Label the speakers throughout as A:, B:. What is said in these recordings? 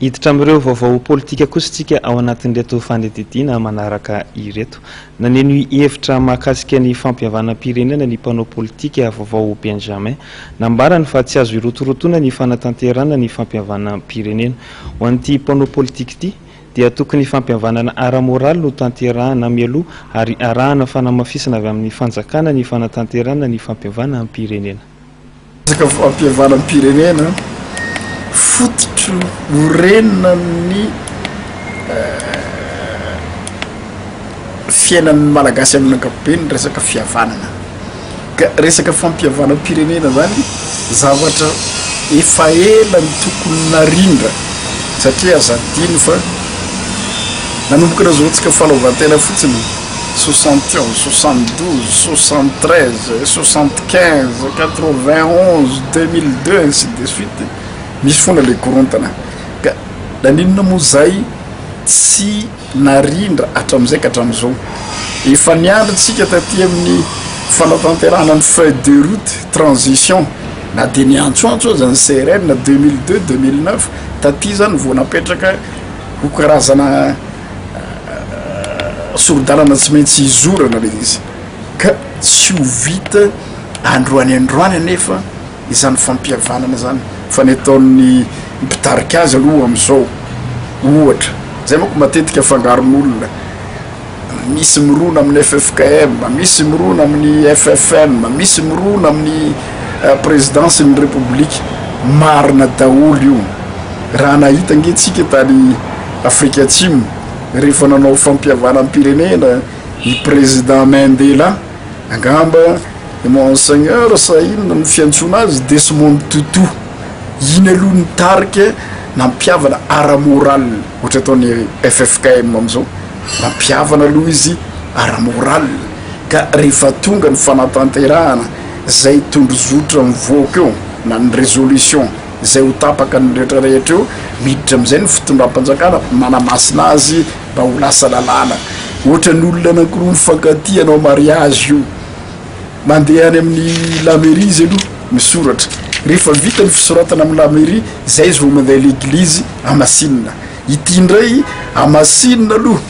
A: hiditra amin'ireo vaovao politika kosa tsika ao anatin'ireto fanetidina manaraka ireto. Naneno hevitra mahakasika ny fampihavanam-pirenena ny mpanao politika vaovao Benjamin nambarany fa tsy azo irotorotoana ny fanatanterana ny fampihavanam-pirenena. Ho an'ity mpanao politika ity dia tokony fampihavanana ara-moraly no tanterahana mialoha ary arahana fanamafisana avy amin'ny fanjakana ny fanatanterana ny fampihavanam-pirenena.
B: Resaka fampihavanam-pirenena fototro orenina ny fiainan'ny malagasy amin'ny ankapobeny resaka fihavanana. Ka resaka fampihavanam-pirenena zany zavatra efa ela ny tokony narindra satria azadiny fa nanomboka razoantsika fahalaovan-tena fotsiny 61, 72, 73, 75, 91, 2002 ainsi de suite. Misy fona le korontana ka naninona moa zay tsy narindra hatram'izay ka hatram'izao efa niandratsika taty amin'ny fanatanterahana ny feuille de route transition na de ny antsoantso aza ny CRN na 2002 2009 taty zany vao napetraka ho karazana sorodalana tsy maintsy izorana le izy ka tsy ho vita androany anefa izany fampihavanana zany fa ny ataon'ny mpitarika azy aloha am'izao ohatra zay manko matetika fangaron'olona misy mirona amin'ny FFKM, misy mirona amin'ny FFN, misy mirona amin'ny présidence ny république marina daholo io raha nahita angentsika tany Afrika Atsimo rehefa nanao fampihavanam-pirenena i président Mandela angamba monseigneur sa inona ny fiantsona azy Desmond Tutu iny aloha ny tarika nampiavana ara-moral ohatra ataony FFKM am'izao nampiavana aloha izy ara-moral ka rehefa tonga ny fanatanterahana zay tondrozotra mivoaka eo na ny résolution zay ho tapaka ny rehetrarehetra eo miditra am'izay ny fitondram-panjakana manamasina azy mba ho lasa lalàna ohatra ny olona anankiroa mifankatia anao mariage io mandeha any amin'ny lamerie izy aloha misoratra rehefa vita ny fisoratana amin'ny lamerie zay izy vao mandeha l'église amasinina ity ndray amasinina aloha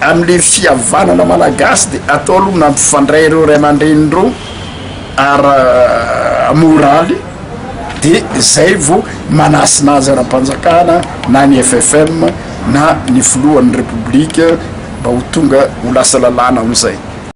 B: am'le fihavanana malagasy de atao aloha nampifandray ireo ray aman-drenireo ara-moraly de zay vao manasina azy ara-panjakana na ny FFM na ny filohan'ny république mba ho tonga ho lasa lalàna am'izay.